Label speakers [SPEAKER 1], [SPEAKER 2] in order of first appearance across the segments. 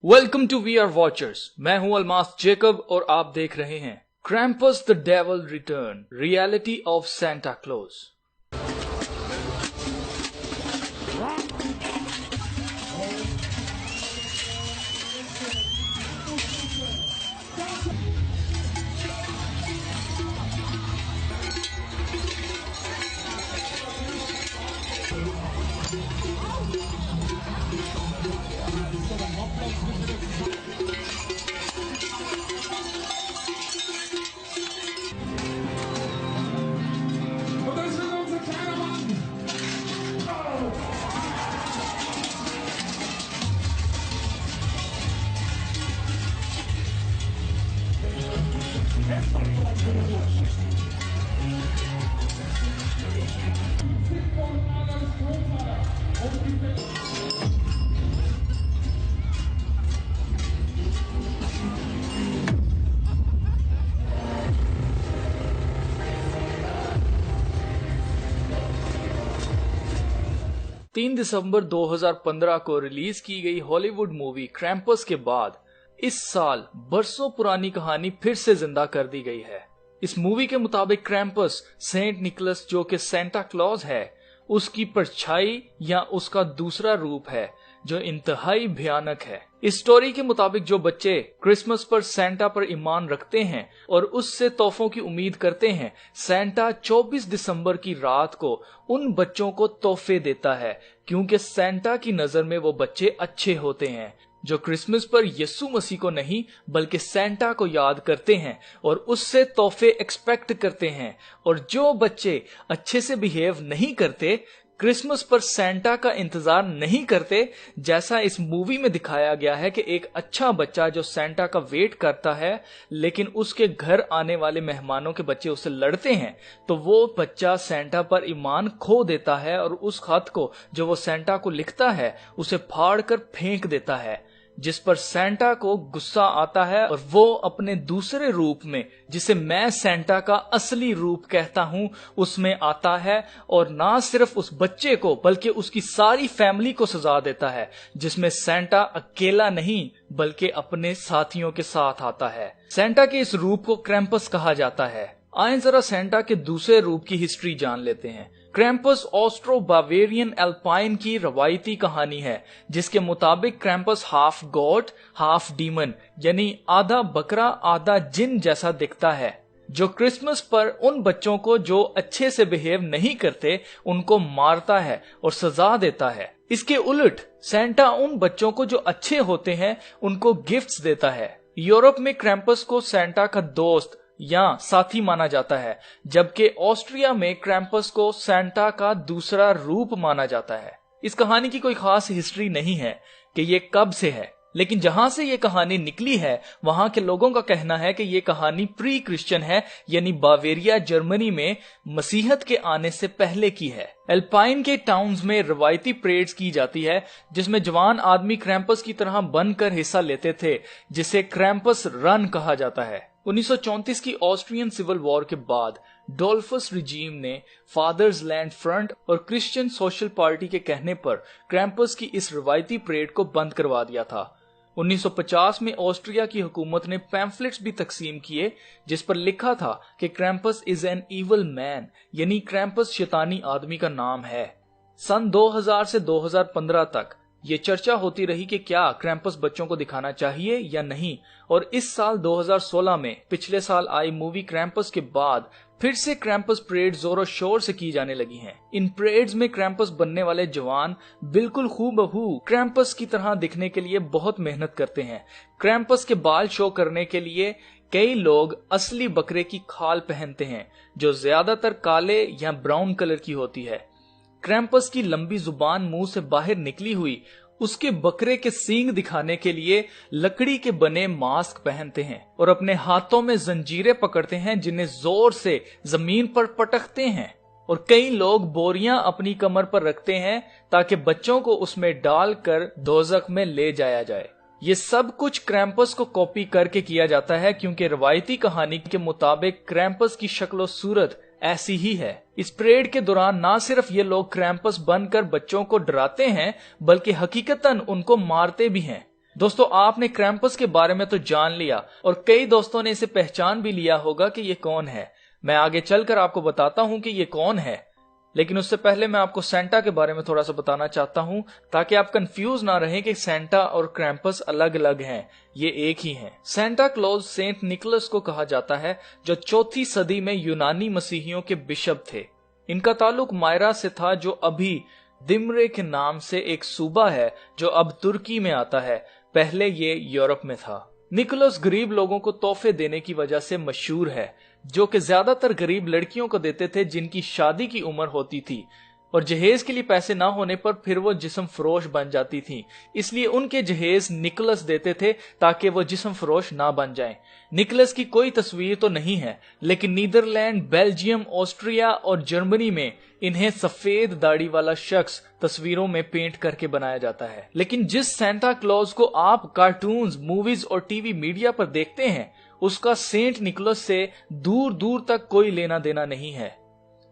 [SPEAKER 1] Welcome to we are watchers. मैं हूं Almas Jacob और आप देख रहे हैं Krampus the devil return, reality of Santa Claus. तीन दिसंबर 2015 को रिलीज की गई हॉलीवुड मूवी क्रैम्पस के बाद इस साल बरसों पुरानी कहानी फिर से जिंदा कर दी गई है। इस मूवी के मुताबिक क्रैम्पस सेंट निकलस जो कि सांता क्लॉज है, उसकी परछाई या उसका दूसरा रूप है जो इंतहाई भयानक है। इस स्टोरी के मुताबिक जो बच्चे क्रिसमस पर सांता पर ईमान रखते हैं और उससे तोहफों की उम्मीद करते हैं, सांता 24 दिसंबर की रात को उन बच्चों को तोहफे देता है, क्योंकि सांता की नजर में वो बच्चे अच्छे होते हैं जो क्रिसमस पर यीशु मसीह को नहीं बल्कि सांता को याद करते हैं और उससे तोहफे एक्सपेक्ट करते हैं। और जो बच्चे अच्छे से बिहेव नहीं करते, क्रिसमस पर सांता का इंतजार नहीं करते, जैसा इस मूवी में दिखाया गया है कि एक अच्छा बच्चा जो सांता का वेट करता है लेकिन उसके घर आने वाले मेहमानों के बच्चे उससे लड़ते हैं, तो वो बच्चा सांता पर ईमान खो देता है और उस खत को जो वो सांता को लिखता है उसे फाड़ कर फेंक देता है, जिस पर सांता को गुस्सा आता है और वो अपने दूसरे रूप में, जिसे मैं सांता का असली रूप कहता हूं, उसमें आता है और ना सिर्फ उस बच्चे को बल्कि उसकी सारी फैमिली को सजा देता है, जिसमें सांता अकेला नहीं बल्कि अपने साथियों के साथ आता है। सांता के इस रूप को क्रैम्पस कहा जाता है। आइए जरा सांता के दूसरे रूप की हिस्ट्री जान लेते हैं। क्रैम्पस ऑस्ट्रो बावेरियन एल्पाइन की रवायती कहानी है, जिसके मुताबिक क्रैम्पस हाफ गॉड हाफ डीमन यानी आधा बकरा आधा जिन जैसा दिखता है, जो क्रिसमस पर उन बच्चों को जो अच्छे से बिहेव नहीं करते उनको मारता है और सजा देता है। इसके उलट सांता उन बच्चों को जो अच्छे होते हैं उनको गिफ्ट्स देता है। यूरोप में क्रैम्पस को सांता का दोस्त या साथी माना जाता है, जबकि ऑस्ट्रिया में क्रैम्पस को सांता का दूसरा रूप माना जाता है। इस कहानी की कोई खास हिस्ट्री नहीं है कि ये कब से है, लेकिन जहां से ये कहानी निकली है वहां के लोगों का कहना है कि ये कहानी प्री क्रिश्चियन है, यानी बावेरिया जर्मनी में मसीहत के आने से पहले की है। एल्पाइन के टाउन्स में रवायती परेड्स की जाती है, जिसमें जवान आदमी क्रैम्पस की तरह बनकर हिस्सा लेते थे, जिसे क्रैम्पस रन कहा जाता है। 1934 की ऑस्ट्रियन सिविल वॉर के बाद डोल्फस रिजीम ने फादर्स लैंड फ्रंट और क्रिश्चियन सोशल पार्टी के कहने पर क्रैम्पस की इस रवायती परेड को बंद करवा दिया था। 1950 में ऑस्ट्रिया की हुकूमत ने पैम्फलेट्स भी तकसीम किए जिस पर लिखा था कि क्रैम्पस इज एन इविल मैन, यानी क्रैम्पस शैतानी आदमी का नाम है। सन 2000 से 2015 तक ये चर्चा होती रही कि क्या क्रैम्पस बच्चों को दिखाना चाहिए या नहीं, और इस साल 2016 में पिछले साल आई मूवी क्रैम्पस के बाद फिर से क्रैम्पस परेड जोरों शोर से की जाने लगी हैं। इन परेड्स में क्रैम्पस बनने वाले जवान बिल्कुल हूबहू क्रैम्पस की तरह दिखने के लिए बहुत मेहनत करते हैं। क्रैम्पस के बाल शो करने के लिए कई लोग असली बकरे की खाल पहनते हैं, जो ज्यादातर काले या ब्राउन कलर की होती है। क्रैम्पस की लंबी जुबान मुंह से बाहर निकली हुई उसके बकरे के सींग दिखाने के लिए लकड़ी के बने मास्क पहनते हैं और अपने हाथों में जंजीरें पकड़ते हैं, जिन्हें जोर से जमीन पर पटकते हैं। और कई लोग बोरियां अपनी कमर पर रखते हैं ताकि बच्चों को उसमें डालकर दोजख में ले जाया जाए। ये सब कुछ क्रैम्पस को कॉपी करके किया जाता है, क्योंकि रवायती कहानी के मुताबिक क्रैम्पस की शक्ल सूरत ऐसी ही है। इस परेड के दौरान ना सिर्फ ये लोग क्रैम्पस बनकर बच्चों को डराते हैं, बल्कि हकीकतन उनको मारते भी हैं। दोस्तों आप ने क्रैम्पस के बारे में तो जान लिया और कई दोस्तों ने इसे पहचान भी लिया होगा कि ये कौन है। मैं आगे चलकर आपको बताता हूँ कि ये कौन है, लेकिन उससे पहले मैं आपको सेंटा के बारे में थोड़ा सा बताना चाहता हूं ताकि आप कंफ्यूज ना रहें कि सेंटा और क्रैम्पस अलग अलग हैं, ये एक ही हैं। सेंटा क्लॉज सेंट निकोलस को कहा जाता है जो 4वीं सदी में यूनानी मसीहियों के बिशप थे। इनका ताल्लुक मायरा से था जो अभी दिमरे के नाम से एक सूबा है जो अब तुर्की में आता है, पहले ये यूरोप में था। निकोलस गरीब लोगों को तोहफे देने की वजह से मशहूर है, जो कि ज्यादातर गरीब लड़कियों को देते थे जिनकी शादी की उम्र होती थी और जहेज के लिए पैसे ना होने पर फिर वो जिस्म फरोश बन जाती थी, इसलिए उनके जहेज निकोलस देते थे ताकि वो जिस्म फरोश ना बन जाएं। निकोलस की कोई तस्वीर तो नहीं है, लेकिन नीदरलैंड, बेल्जियम, ऑस्ट्रिया और जर्मनी में इन्हें सफेद दाढ़ी वाला शख्स तस्वीरों में पेंट करके बनाया जाता है। लेकिन जिस सेंटा क्लॉज को आप कार्टून्स, मूवीज और टीवी मीडिया पर देखते हैं उसका सेंट निकोलस से दूर दूर तक कोई लेना देना नहीं है।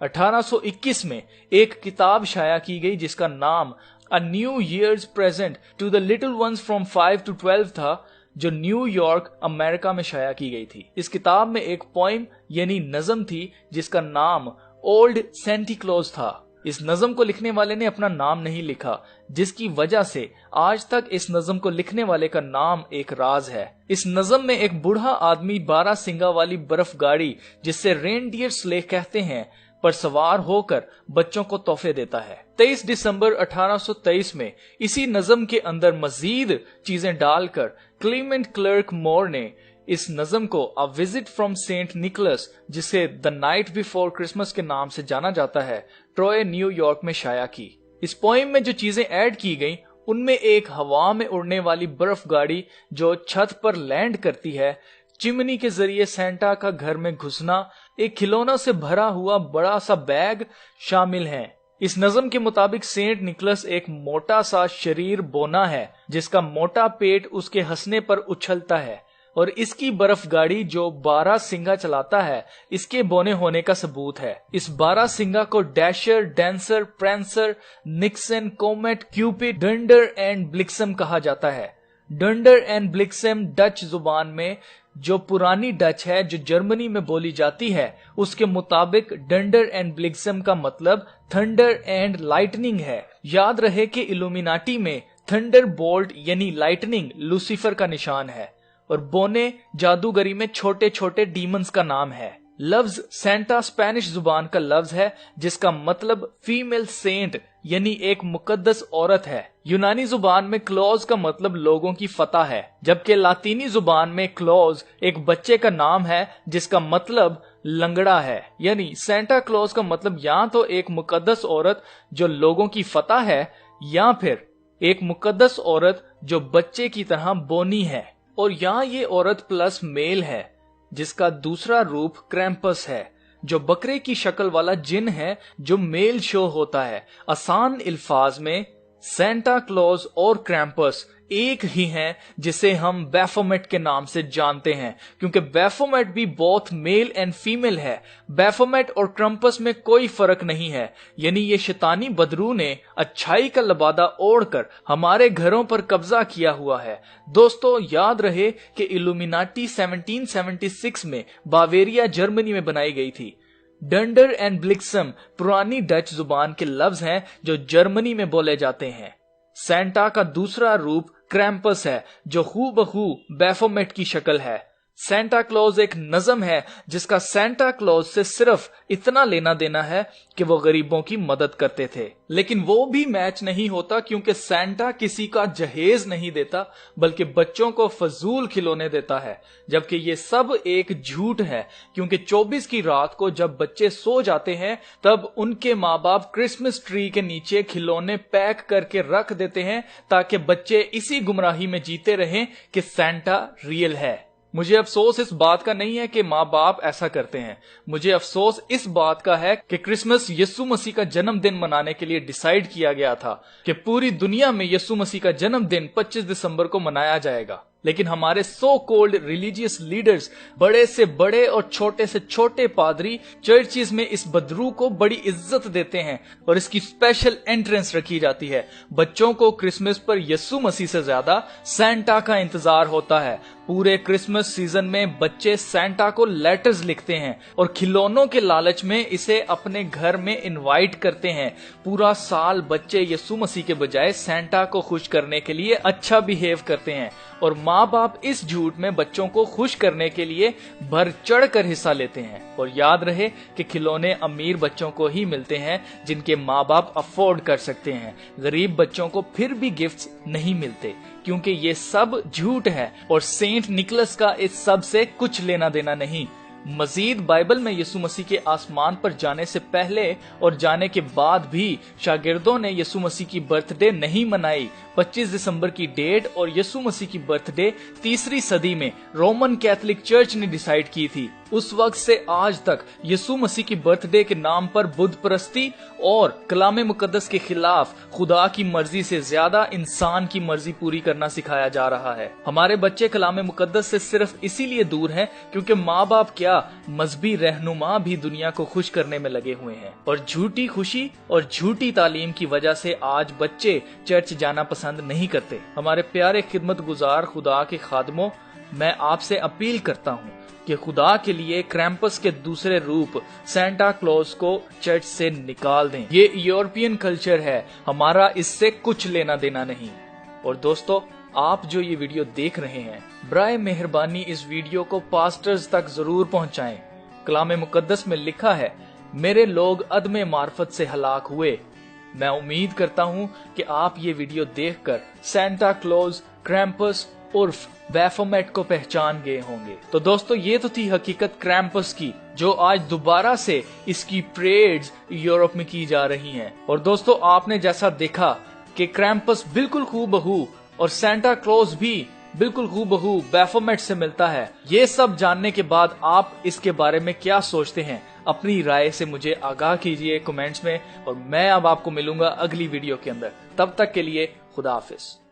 [SPEAKER 1] 1821 में एक किताब शाया की गई जिसका नाम a new year's present to the little ones from 5 to 12 था, जो न्यूयॉर्क अमेरिका में शाया की गई थी। इस किताब में एक पोइम यानी नज़म थी जिसका नाम ओल्ड सेंटी क्लॉज था। इस नज़म को लिखने वाले ने अपना नाम नहीं लिखा, जिसकी वजह से आज तक इस नज़म को लिखने वाले का नाम एक राज है। इस नज़म में एक बूढ़ा आदमी 12 सिंगा वाली बर्फ गाड़ी, जिससे रेनडियर स्लेह कहते हैं, पर सवार होकर बच्चों को तोहफे देता है। 23 दिसंबर 1823 में इसी नज़म के अंदर मजीद चीजें डालकर क्लीमेंट क्लर्क मोर ने इस नज़म को a visit from Saint Nicholas, जिसे द नाइट बिफोर क्रिसमस के नाम से जाना जाता है, ट्रॉय न्यूयॉर्क में शाया की। इस पोइम में जो चीजें ऐड की गईं उनमें एक हवा में उड़ने वाली बर्फ गाड़ी जो छत पर लैंड करती है, चिमनी के जरिए सेंटा का घर में घुसना, एक खिलौना से भरा हुआ बड़ा सा बैग शामिल हैं। इस नज़म के मुताबिक सेंट निकोलस एक मोटा सा शरीर बोना है जिसका मोटा पेट उसके हंसने पर उछलता है, और इसकी बर्फ गाड़ी जो 12 सिंगा चलाता है इसके बोने होने का सबूत है। इस 12 सिंगा को Dasher, Dancer, Prancer, Nixon, Comet, Cupid, Donder and Blitzen कहा जाता है। डंडर एंड ब्लिक्सम डच जुबान में, जो पुरानी डच है जो जर्मनी में बोली जाती है, उसके मुताबिक डंडर एंड ब्लिक्सम का मतलब थंडर एंड लाइटनिंग है। याद रहे कि इल्यूमिनाटी में थंडर बोल्ट यानी लाइटनिंग लूसीफर का निशान है और बोने जादूगरी में छोटे छोटे डीमंस का नाम है। लफ्ज सेंटा स्पेनिश जुबान का लफ्ज है जिसका मतलब फीमेल सेंट यानी एक मुकद्दस औरत है। यूनानी जुबान में क्लॉज का मतलब लोगों की फतह है, जबकि लातीनी जुबान में क्लॉज एक बच्चे का नाम है जिसका मतलब लंगड़ा है। यानी सेंटा क्लॉज का मतलब या तो एक मुकद्दस औरत जो लोगों की फतह है, या फिर एक मुकद्दस औरत जो बच्चे की तरह बोनी है, और यहाँ ये औरत प्लस मेल है जिसका दूसरा रूप क्रैम्पस है, जो बकरे की शक्ल वाला जिन है जो मेल शो होता है। आसान अल्फाज में सेंटा क्लॉज और क्रैम्पस एक ही हैं, जिसे हम बैफोमेट के नाम से जानते हैं, क्योंकि बैफोमेट भी बोथ मेल एंड फीमेल है। बैफोमेट और क्रैम्पस में कोई फर्क नहीं है, यानी ये शैतानी बदरू ने अच्छाई का लबादा ओढ़कर हमारे घरों पर कब्जा किया हुआ है। दोस्तों याद रहे कि इल्यूमिनाटी 1776 में बावेरिया जर्मनी में बनाई गई थी। डंडर एंड ब्लिक्सम पुरानी डच जुबान के लफ्ज हैं जो जर्मनी में बोले जाते हैं। सेंटा का दूसरा रूप क्रैम्पस है जो हूबहू बैफोमेट की शक्ल है। सेंटा क्लॉज एक नज़म है जिसका सेंटा क्लॉज से सिर्फ इतना लेना देना है कि वो गरीबों की मदद करते थे, लेकिन वो भी मैच नहीं होता क्योंकि सेंटा किसी का जहेज नहीं देता बल्कि बच्चों को फजूल खिलौने देता है, जबकि ये सब एक झूठ है, क्योंकि 24 की रात को जब बच्चे सो जाते हैं तब उनके माँ बाप क्रिसमस ट्री के नीचे खिलौने पैक करके रख देते हैं ताकि बच्चे इसी गुमराही में जीते रहें कि सेंटा रियल है। मुझे अफसोस इस बात का नहीं है कि माँ बाप ऐसा करते हैं, मुझे अफसोस इस बात का है कि क्रिसमस यीशु मसीह का जन्मदिन मनाने के लिए डिसाइड किया गया था कि पूरी दुनिया में यीशु मसीह का जन्मदिन 25 दिसंबर को मनाया जाएगा। लेकिन हमारे सो कॉल्ड रिलीजियस लीडर्स, बड़े से बड़े और छोटे से छोटे पादरी चर्चिज में इस बदरू को बड़ी इज्जत देते हैं और इसकी स्पेशल एंट्रेंस रखी जाती है। बच्चों को क्रिसमस पर यीशु मसीह से ज्यादा सैंटा का इंतजार होता है। पूरे क्रिसमस सीजन में बच्चे सैंटा को लेटर्स लिखते हैं और खिलौनों के लालच में इसे अपने घर में इनवाइट करते हैं। पूरा साल बच्चे यीशु मसीह के बजाय सैंटा को खुश करने के लिए अच्छा बिहेव करते हैं और माँ बाप इस झूठ में बच्चों को खुश करने के लिए बढ़ चढ़ कर हिस्सा लेते हैं। और याद रहे कि खिलौने अमीर बच्चों को ही मिलते हैं जिनके माँ बाप अफोर्ड कर सकते हैं। गरीब बच्चों को फिर भी गिफ्ट्स नहीं मिलते, क्योंकि ये सब झूठ है और सेंट निकलस का इस सब से कुछ लेना देना नहीं। मजीद बाइबल में यीशु मसीह के आसमान पर जाने से पहले और जाने के बाद भी शागिर्दों ने यीशु मसीह की बर्थडे नहीं मनाई। 25 दिसंबर की डेट और यीशु मसीह की बर्थडे 3री सदी में रोमन कैथोलिक चर्च ने डिसाइड की थी। उस वक्त से आज तक यीशु मसीह की बर्थडे के नाम पर बुत परस्ती और कलाम मुकद्दस के खिलाफ खुदा की मर्जी से ज्यादा इंसान की मर्जी पूरी करना सिखाया जा रहा है। हमारे बच्चे कलाम मुकद्दस से सिर्फ इसीलिए दूर हैं क्योंकि माँ बाप क्या मजहबी रहनुमा भी दुनिया को खुश करने में लगे हुए हैं और झूठी खुशी और झूठी तालीम की वजह से आज बच्चे चर्च जाना पसंद नहीं करते। हमारे प्यारे खिदमत गुजार खुदा के खादमों, मैं आपसे अपील करता हूँ कि खुदा के लिए क्रैम्पस के दूसरे रूप सैंटा क्लॉज को चर्च से निकाल दें। ये यूरोपियन कल्चर है, हमारा इससे कुछ लेना देना नहीं। और दोस्तों, आप जो ये वीडियो देख रहे हैं, बराए मेहरबानी इस वीडियो को पास्टर्स तक जरूर पहुंचाएं। कलाम मुकद्दस में लिखा है, मेरे लोग अदमे मार्फत से हलाक हुए। मैं उम्मीद करता हूँ कि आप ये वीडियो देखकर सैंटा क्लॉज, क्रैम्पस उर्फ बैफोमेट को पहचान गए होंगे। तो दोस्तों, ये तो थी हकीकत क्रैम्पस की, जो आज दोबारा से इसकी परेड्स यूरोप में की जा रही हैं। और दोस्तों, आपने जैसा देखा कि क्रैम्पस बिल्कुल हूबहू और सैंटा क्लॉज भी बिल्कुल हूबहू बैफोमेट से मिलता है। ये सब जानने के बाद आप इसके बारे में क्या सोचते हैं? अपनी राय से मुझे आगाह कीजिए कमेंट्स में, और मैं अब आपको मिलूंगा अगली वीडियो के अंदर। तब तक के लिए खुदा हाफिज।